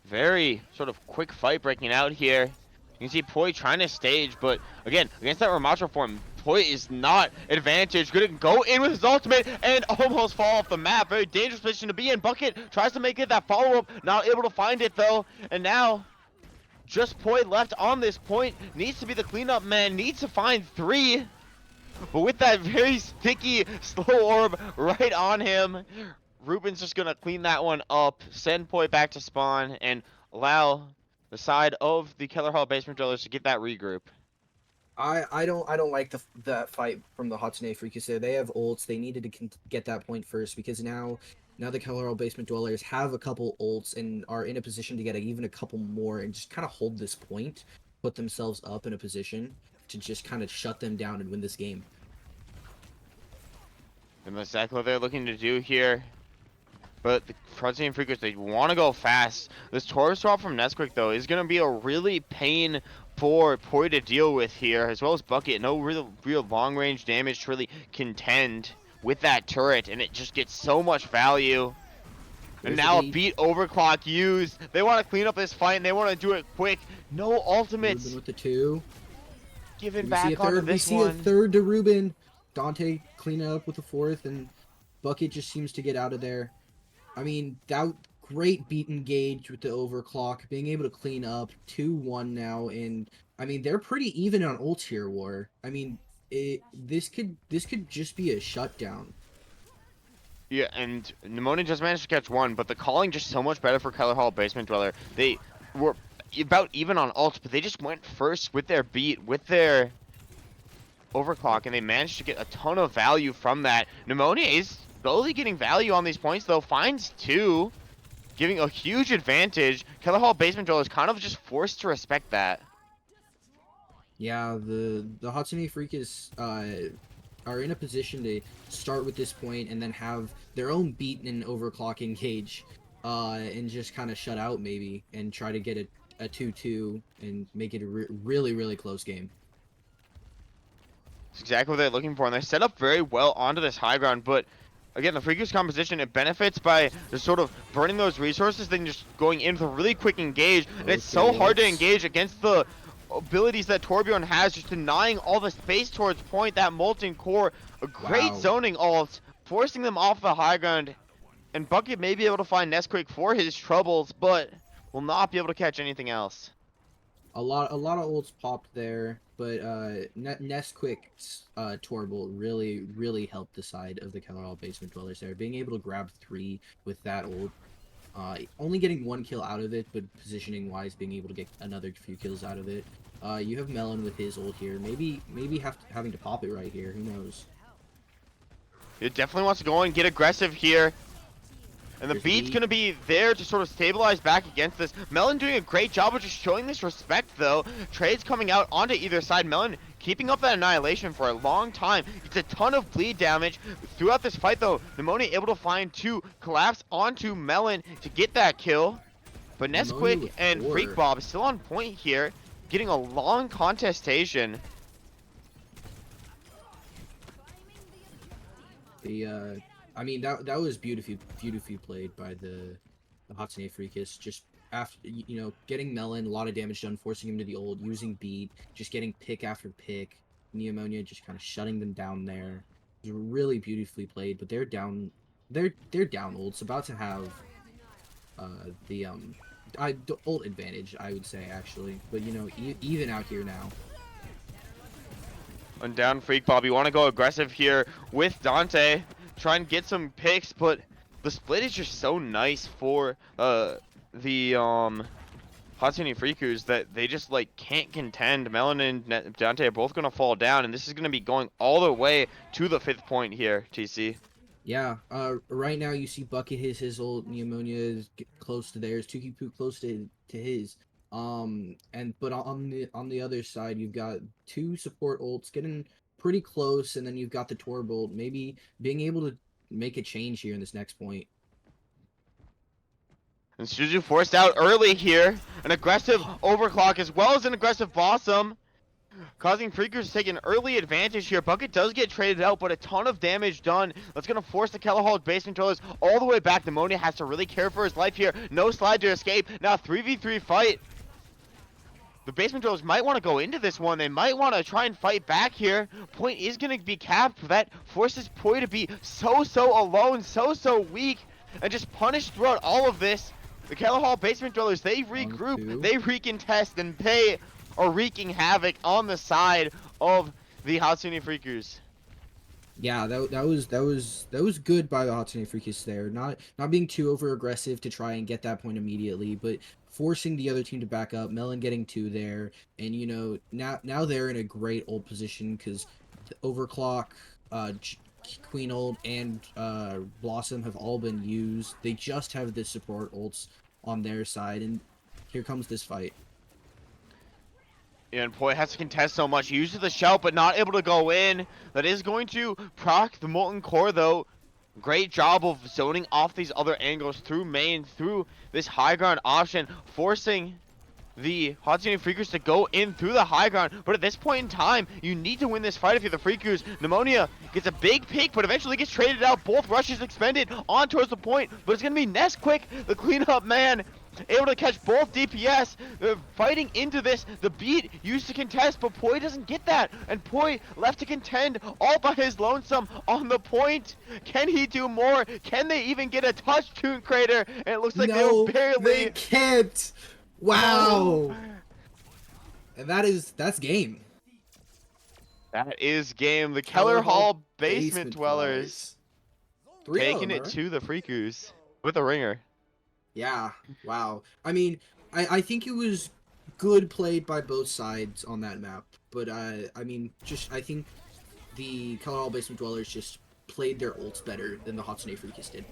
very sort of quick fight breaking out here. You can see Poi trying to stage, but again, against that Ramattra form, Poi is not advantaged. Gonna go in with his ultimate and almost fall off the map. Very dangerous position to be in. Bucket tries to make it that follow-up, not able to find it though. And now, just Poi left on this point. Needs to be the cleanup man, needs to find 3. But with that very sticky slow orb right on him, Ruben's just gonna clean that one up, send Poi back to spawn, and allow the side of the Keller Hall Basement Drillers to get that regroup. I don't like that fight from the Hatsune Freakus there. They have ults. They needed to get that point first because now the Keller Hall Basement Dwellers have a couple ults and are in a position to get even a couple more and just kind of hold this point, put themselves up in a position to just kind of shut them down and win this game. And that's exactly what they're looking to do here. But the Hatsune and Freakus, they want to go fast. This Taurus swap from Nesquik, though, is going to be a really pain for Poi to deal with here, as well as Bucket. No real long-range damage to really contend with that turret, and it just gets so much value. And now a beat overclock used. They want to clean up this fight, and they want to do it quick. No ultimates. Ruben with the 2. Giving back onto this one. We see a third to Ruben. Dante cleaning up with the 4th, and Bucket just seems to get out of there. I mean, that great beat engage with the overclock, being able to clean up 2-1 now, and I mean they're pretty even on ults here, War. I mean, this could just be a shutdown. Yeah, and Pneumonia just managed to catch 1, but the calling just so much better for Keller Hall Basement Dweller. They were about even on ults, but they just went first with their beat, with their overclock, and they managed to get a ton of value from that. Pneumonia is slowly getting value on these points, though. Finds 2, giving a huge advantage. Keller Hall Basement Dweller is kind of just forced to respect that. Yeah, the Hatsune Freakus are in a position to start with this point and then have their own beat and overclock engage, and just kind of shut out maybe and try to get a 2-2 and make it a really close game. It's exactly what they're looking for, and they're set up very well onto this high ground, but again, the Freakus composition, it benefits by just sort of burning those resources, then just going in with a really quick engage, and it's so hard to engage against the abilities that Torbjorn has, just denying all the space towards point, that Molten Core, a great zoning ult, forcing them off the high ground, and Bucket may be able to find Nesquik for his troubles, but will not be able to catch anything else. A lot of ults popped there, but Nesquik's Torbolt really helped the side of the Keller Hall Basement Dwellers there, being able to grab 3 with that ult. Only getting 1 kill out of it, but positioning wise, being able to get another few kills out of it. You have Melon with his ult here. Maybe having to pop it right here. Who knows? It definitely wants to go and get aggressive here. And the beat's going to be there to sort of stabilize back against this. Melon doing a great job of just showing this respect, though. Trades coming out onto either side. Melon keeping up that annihilation for a long time. It's a ton of bleed damage. Throughout this fight, though, Pneumonia able to find 2, collapse onto Melon to get that kill. But Nesquik and Freak Bob still on point here, getting a long contestation. I mean, that was beautifully played by the Hatsune Freakus. Just after, getting Melon, a lot of damage done, forcing him to the ult, using beat, just getting pick after pick. Neomonia just kind of shutting them down there. It was really beautifully played, but they're down. They're down ults, about to have the ult advantage, I would say, actually. But even out here now. And down Freak Bob, you want to go aggressive here with Dante. Try and get some picks, but the split is just so nice for the Hatsune Freakus that they just can't contend. Melon and Dante are both gonna fall down, and this is gonna be going all the way to the 5th point here, TC. Yeah, right now you see Bucket his ult, Neomonia is close to theirs, Tuki Poo close to his. But on the other side you've got 2 support ults getting pretty close, and then you've got the Torbolt maybe being able to make a change here in this next point. And Suzu forced out early here. An aggressive overclock as well as an aggressive blossom, causing Freakus to take an early advantage here. Bucket does get traded out, but a ton of damage done. That's going to force the Keller Hall basement dwellers all the way back. Pneumonia has to really care for his life here. No slide to escape. Now 3v3 fight. The basement dwellers might want to go into this one. They might want to try and fight back here. Point is going to be capped. That forces Poi to be so alone, so weak, and just punished throughout all of this. The Keller Hall basement dwellers, they regroup, they recontest, and they are wreaking havoc on the side of the Hatsune Freakus. Yeah, that was good by the Hatsune Freakus there. Not being too over aggressive to try and get that point immediately, but forcing the other team to back up. Melon getting 2 there, and you know now they're in a great ult position because Overclock, Queen ult, and Blossom have all been used. They just have the support ults on their side, and here comes this fight. And Poi has to contest so much. He uses the shout, but not able to go in. That is going to proc the Molten Core, though. Great job of zoning off these other angles through main, through this high ground option, forcing the Hatsune Freakus to go in through the high ground. But at this point in time, you need to win this fight if you're the Freakus. Pneumonia gets a big pick, but eventually gets traded out. Both rushes expended on towards the point, but it's going to be Nesquik, the cleanup man, able to catch both DPS. Fighting into this, the beat used to contest, but Poi doesn't get that, and Poi left to contend all by his lonesome on the point. Can he do more? Can they even get a touch, ToonCrater? And it looks like they were barely. They can't. Wow. And that's game. That is game. The Keller Hall basement dwellers taking it to the Freakus with a ringer. Yeah, wow. I mean, I think it was good played by both sides on that map, but I mean, I think the Keller Hall basement dwellers just played their ults better than the Hatsune Freakus did.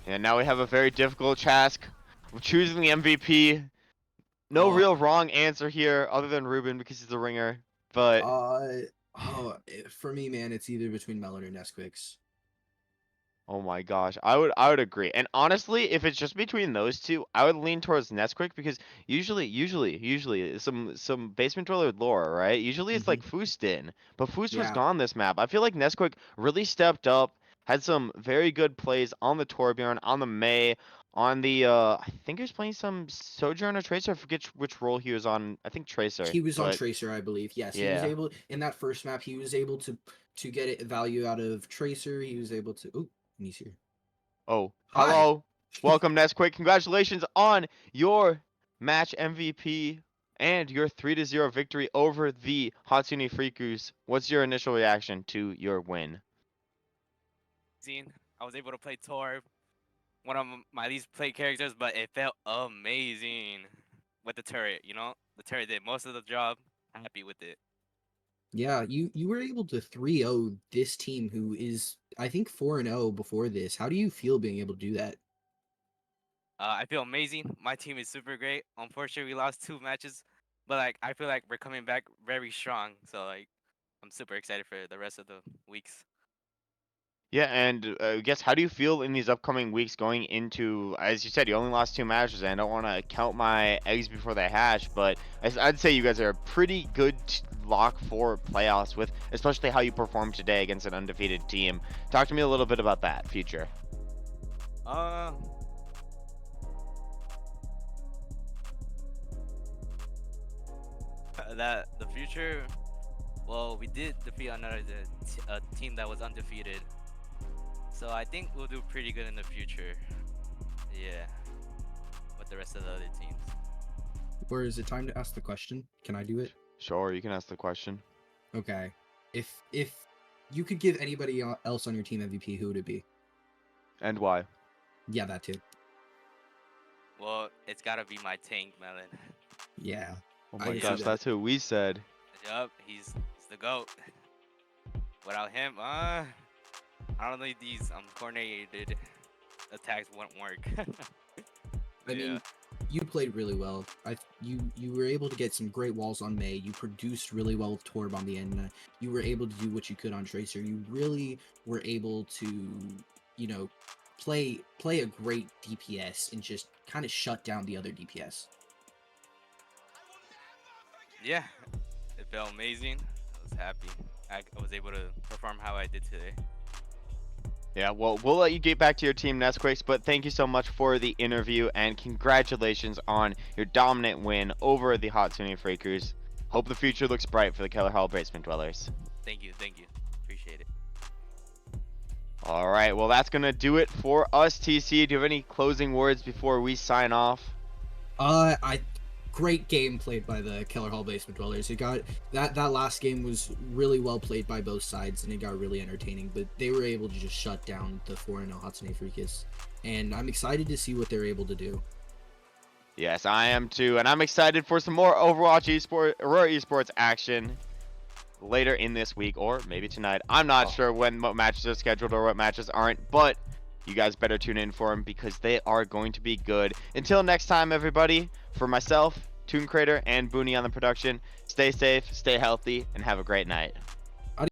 And now we have a very difficult task of choosing the MVP. No real wrong answer here other than Ruben because he's the ringer, but for me, man, it's either between Melon or Nesquik. oh my gosh, I would agree. And honestly, if it's just between those two, I would lean towards Nesquik because usually some basement dweller lore, right? Usually it's like Fustin, but Fust was gone this map. I feel like Nesquik really stepped up, had some very good plays on the Torbjorn, on the Mei, on the I think he was playing some Sojourner Tracer. I forget which role he was on. I think Tracer. He was on Tracer, I believe. Yes, yeah. He was able in that first map. He was able to get it value out of Tracer. He was able to. Oh, he's here. Oh, hello. Welcome, Nesquik. Congratulations on your match MVP and your 3-0 victory over the Hatsune Freakus. What's your initial reaction to your win? I was able to play Torb, one of my least played characters, but it felt amazing with the turret, you know? The turret did most of the job. Happy with it. Yeah, you were able to 3-0 this team who is, I think, 4-0 before this. How do you feel being able to do that? I feel amazing. My team is super great. Unfortunately, we lost 2 matches, but like I feel like we're coming back very strong. So like I'm super excited for the rest of the weeks. Yeah, and I guess how do you feel in these upcoming weeks going into, as you said, you only lost 2 matches, and I don't want to count my eggs before they hatch, but I'd say you guys are a pretty good lock for playoffs with, especially how you performed today against an undefeated team. Talk to me a little bit about that future. The future, well, we did defeat another team that was undefeated. So I think we'll do pretty good in the future. Yeah. With the rest of the other teams. Or is it time to ask the question? Can I do it? Sure, you can ask the question. Okay. If you could give anybody else on your team MVP, who would it be? And why? Yeah, that too. Well, it's gotta be my tank, Melon. Yeah. Oh my gosh, that's who we said. Yup, he's the GOAT. Without him, I don't know if these coordinated attacks won't work. I mean, you played really well. You were able to get some great walls on Mei. You produced really well with Torb on the end. You were able to do what you could on Tracer. You really were able to, you know, play a great DPS and just kind of shut down the other DPS. Yeah, it felt amazing. I was happy. I was able to perform how I did today. Yeah, well, we'll let you get back to your team, Nesquix, but thank you so much for the interview, and congratulations on your dominant win over the Hatsune Freakus. Hope the future looks bright for the Keller Hall Basement Dwellers. Thank you, appreciate it. All right, well, that's going to do it for us, TC. Do you have any closing words before we sign off? Great game played by the Keller Hall Basement Dwellers. It got that last game was really well played by both sides, and it got really entertaining. But they were able to just shut down the 4-0 Hatsune Freakus, and I'm excited to see what they're able to do. Yes, I am too, and I'm excited for some more Overwatch Aurora Esports action later in this week, or maybe tonight. I'm not sure when what matches are scheduled or what matches aren't, but you guys better tune in for them because they are going to be good. Until next time, everybody, for myself, ToonCrater, and Booney on the production, stay safe, stay healthy, and have a great night.